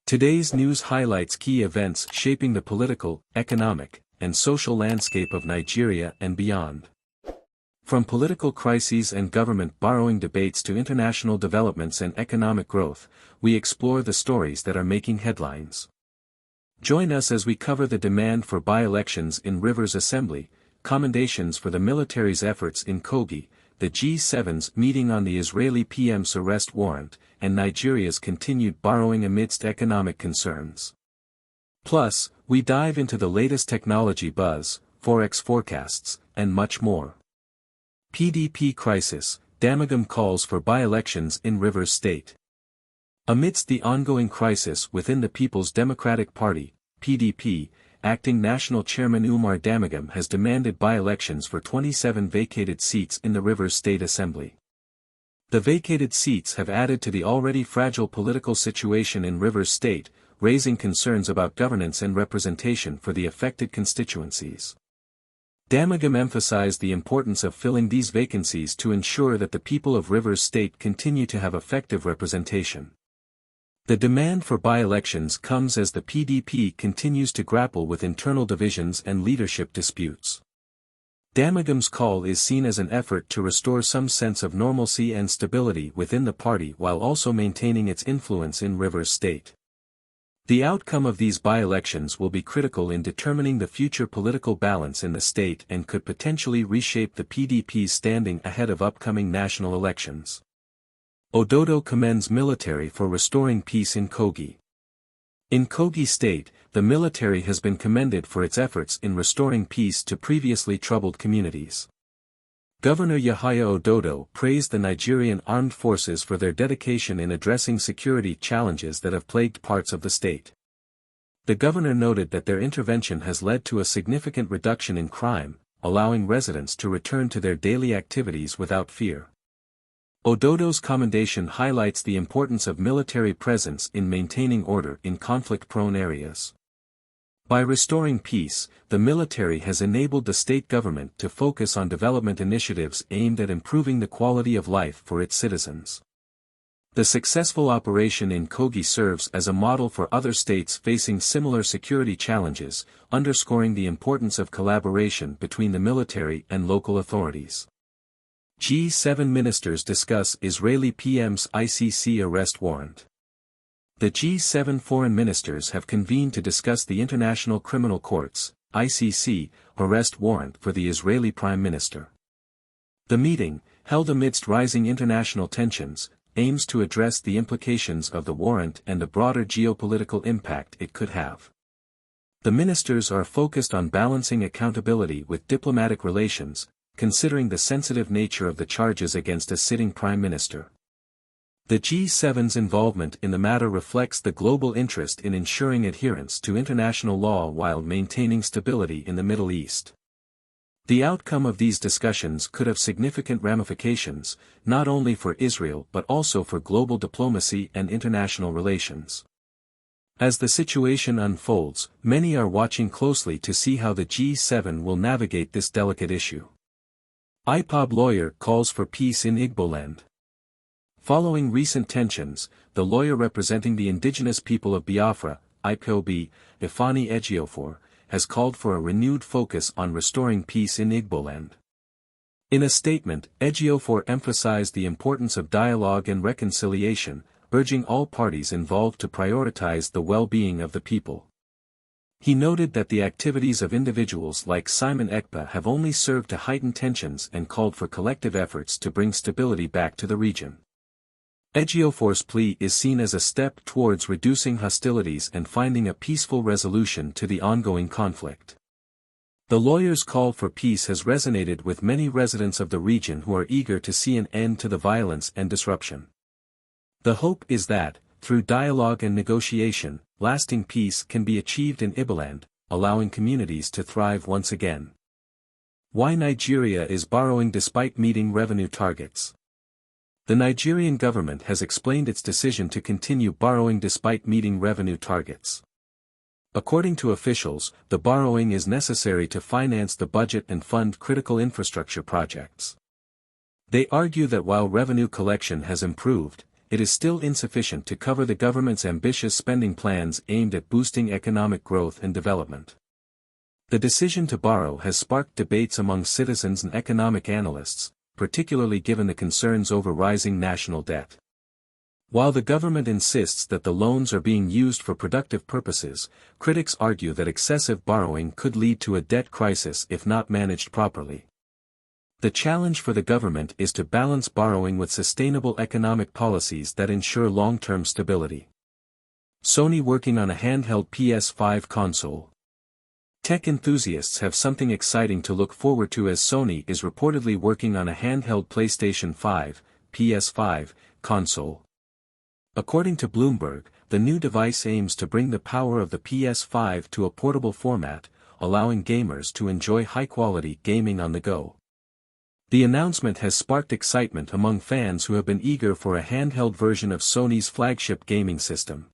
Today's news highlights key events shaping the political, economic, and social landscape of Nigeria and beyond. From political crises and government borrowing debates to international developments and economic growth, we explore the stories that are making headlines. Join us as we cover the demand for by-elections in Rivers Assembly, commendations for the military's efforts in Kogi, the G7's meeting on the Israeli PM's arrest warrant, and Nigeria's continued borrowing amidst economic concerns. Plus, we dive into the latest technology buzz, Forex forecasts, and much more. PDP crisis, Damagum calls for by-elections in Rivers State. Amidst the ongoing crisis within the People's Democratic Party, PDP, Acting National Chairman Umar Damagum has demanded by-elections for 27 vacated seats in the Rivers State Assembly. The vacated seats have added to the already fragile political situation in Rivers State, raising concerns about governance and representation for the affected constituencies. Damagum emphasized the importance of filling these vacancies to ensure that the people of Rivers State continue to have effective representation. The demand for by-elections comes as the PDP continues to grapple with internal divisions and leadership disputes. Damagum's call is seen as an effort to restore some sense of normalcy and stability within the party while also maintaining its influence in Rivers State. The outcome of these by-elections will be critical in determining the future political balance in the state and could potentially reshape the PDP's standing ahead of upcoming national elections. Ododo commends military for restoring peace in Kogi. In Kogi State, the military has been commended for its efforts in restoring peace to previously troubled communities. Governor Yahaya Ododo praised the Nigerian armed forces for their dedication in addressing security challenges that have plagued parts of the state. The governor noted that their intervention has led to a significant reduction in crime, allowing residents to return to their daily activities without fear. Ododo's commendation highlights the importance of military presence in maintaining order in conflict-prone areas. By restoring peace, the military has enabled the state government to focus on development initiatives aimed at improving the quality of life for its citizens. The successful operation in Kogi serves as a model for other states facing similar security challenges, underscoring the importance of collaboration between the military and local authorities. G7 ministers discuss Israeli PM's ICC arrest warrant. The G7 foreign ministers have convened to discuss the International Criminal Court's ICC arrest warrant for the Israeli Prime Minister. The meeting, held amidst rising international tensions, aims to address the implications of the warrant and the broader geopolitical impact it could have. The ministers are focused on balancing accountability with diplomatic relations, considering the sensitive nature of the charges against a sitting prime minister. The G7's involvement in the matter reflects the global interest in ensuring adherence to international law while maintaining stability in the Middle East. The outcome of these discussions could have significant ramifications, not only for Israel but also for global diplomacy and international relations. As the situation unfolds, many are watching closely to see how the G7 will navigate this delicate issue. IPOB lawyer calls for peace in Igboland. Following recent tensions, the lawyer representing the indigenous people of Biafra, IPOB, Ifeanyi Ejiofor, has called for a renewed focus on restoring peace in Igboland. In a statement, Ejiofor emphasized the importance of dialogue and reconciliation, urging all parties involved to prioritize the well-being of the people. He noted that the activities of individuals like Simon Ekpa have only served to heighten tensions and called for collective efforts to bring stability back to the region. Ejiofor's plea is seen as a step towards reducing hostilities and finding a peaceful resolution to the ongoing conflict. The lawyer's call for peace has resonated with many residents of the region who are eager to see an end to the violence and disruption. The hope is that, through dialogue and negotiation, lasting peace can be achieved in Igboland, allowing communities to thrive once again. Why Nigeria is borrowing despite meeting revenue targets. The Nigerian government has explained its decision to continue borrowing despite meeting revenue targets. According to officials, the borrowing is necessary to finance the budget and fund critical infrastructure projects. They argue that while revenue collection has improved, it is still insufficient to cover the government's ambitious spending plans aimed at boosting economic growth and development. The decision to borrow has sparked debates among citizens and economic analysts, particularly given the concerns over rising national debt. While the government insists that the loans are being used for productive purposes, critics argue that excessive borrowing could lead to a debt crisis if not managed properly. The challenge for the government is to balance borrowing with sustainable economic policies that ensure long-term stability. Sony working on a handheld PS5 console. Tech enthusiasts have something exciting to look forward to as Sony is reportedly working on a handheld PlayStation 5, PS5, console. According to Bloomberg, the new device aims to bring the power of the PS5 to a portable format, allowing gamers to enjoy high-quality gaming on the go. The announcement has sparked excitement among fans who have been eager for a handheld version of Sony's flagship gaming system.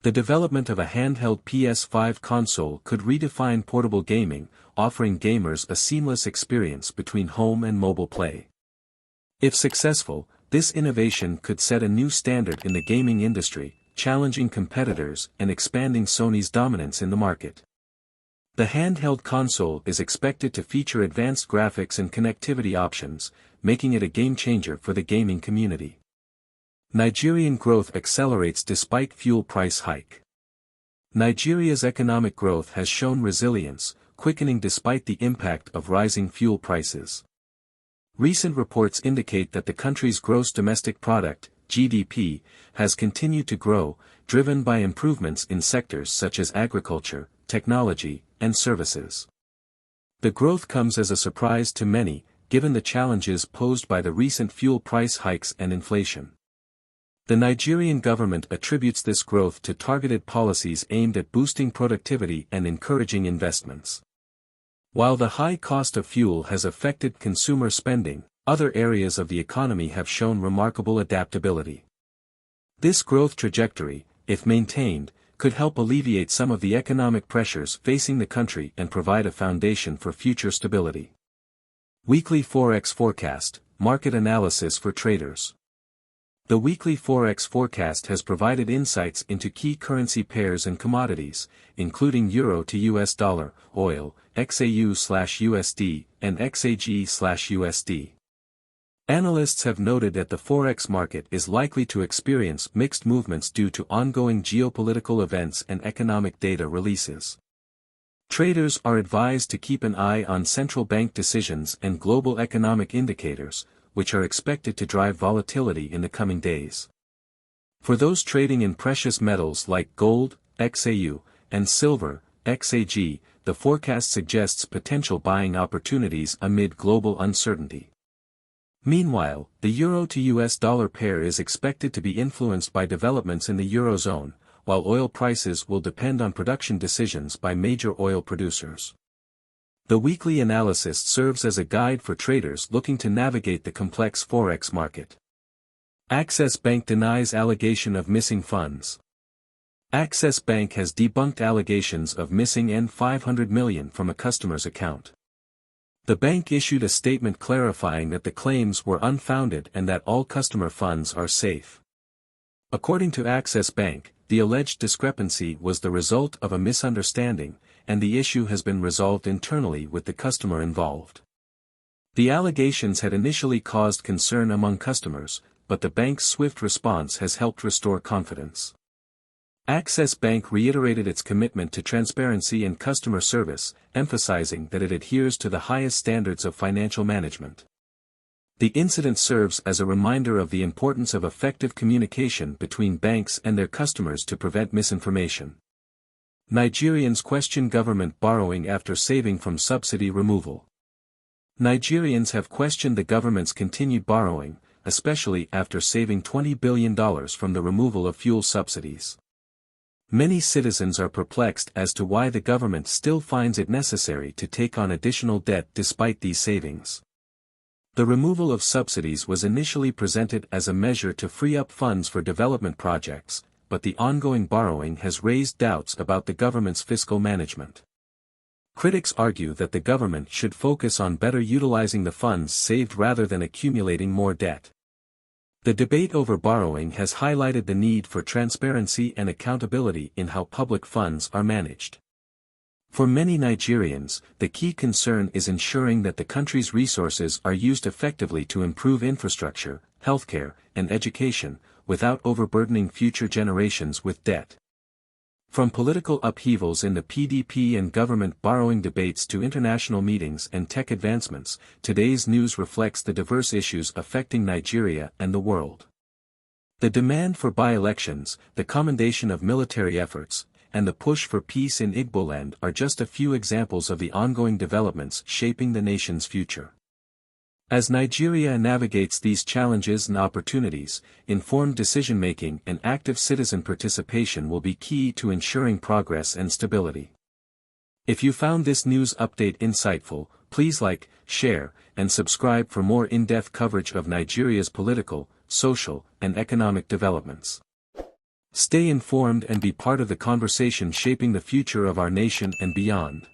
The development of a handheld PS5 console could redefine portable gaming, offering gamers a seamless experience between home and mobile play. If successful, this innovation could set a new standard in the gaming industry, challenging competitors and expanding Sony's dominance in the market. The handheld console is expected to feature advanced graphics and connectivity options, making it a game-changer for the gaming community. Nigerian growth accelerates despite fuel price hike. Nigeria's economic growth has shown resilience, quickening despite the impact of rising fuel prices. Recent reports indicate that the country's gross domestic product, GDP, has continued to grow, driven by improvements in sectors such as agriculture, technology, and services. The growth comes as a surprise to many, given the challenges posed by the recent fuel price hikes and inflation. The Nigerian government attributes this growth to targeted policies aimed at boosting productivity and encouraging investments. While the high cost of fuel has affected consumer spending, other areas of the economy have shown remarkable adaptability. This growth trajectory, if maintained, could help alleviate some of the economic pressures facing the country and provide a foundation for future stability. Weekly Forex Forecast, Market Analysis for Traders. The weekly Forex forecast has provided insights into key currency pairs and commodities, including Euro to US dollar, oil, XAU/USD, and XAG/USD. Analysts have noted that the Forex market is likely to experience mixed movements due to ongoing geopolitical events and economic data releases. Traders are advised to keep an eye on central bank decisions and global economic indicators, which are expected to drive volatility in the coming days. For those trading in precious metals like gold, XAU, and silver, XAG, the forecast suggests potential buying opportunities amid global uncertainty. Meanwhile, the euro to US dollar pair is expected to be influenced by developments in the Eurozone, while oil prices will depend on production decisions by major oil producers. The weekly analysis serves as a guide for traders looking to navigate the complex Forex market. Access Bank denies allegation of missing funds. Access Bank has debunked allegations of missing $500 million from a customer's account. The bank issued a statement clarifying that the claims were unfounded and that all customer funds are safe. According to Access Bank, the alleged discrepancy was the result of a misunderstanding, and the issue has been resolved internally with the customer involved. The allegations had initially caused concern among customers, but the bank's swift response has helped restore confidence. Access Bank reiterated its commitment to transparency and customer service, emphasizing that it adheres to the highest standards of financial management. The incident serves as a reminder of the importance of effective communication between banks and their customers to prevent misinformation. Nigerians question government borrowing after saving from subsidy removal. Nigerians have questioned the government's continued borrowing, especially after saving $20 billion from the removal of fuel subsidies. Many citizens are perplexed as to why the government still finds it necessary to take on additional debt despite these savings. The removal of subsidies was initially presented as a measure to free up funds for development projects, but the ongoing borrowing has raised doubts about the government's fiscal management. Critics argue that the government should focus on better utilizing the funds saved rather than accumulating more debt. The debate over borrowing has highlighted the need for transparency and accountability in how public funds are managed. For many Nigerians, the key concern is ensuring that the country's resources are used effectively to improve infrastructure, healthcare, and education, without overburdening future generations with debt. From political upheavals in the PDP and government borrowing debates to international meetings and tech advancements, today's news reflects the diverse issues affecting Nigeria and the world. The demand for by-elections, the commendation of military efforts, and the push for peace in Igboland are just a few examples of the ongoing developments shaping the nation's future. As Nigeria navigates these challenges and opportunities, informed decision-making and active citizen participation will be key to ensuring progress and stability. If you found this news update insightful, please like, share, and subscribe for more in-depth coverage of Nigeria's political, social, and economic developments. Stay informed and be part of the conversation shaping the future of our nation and beyond.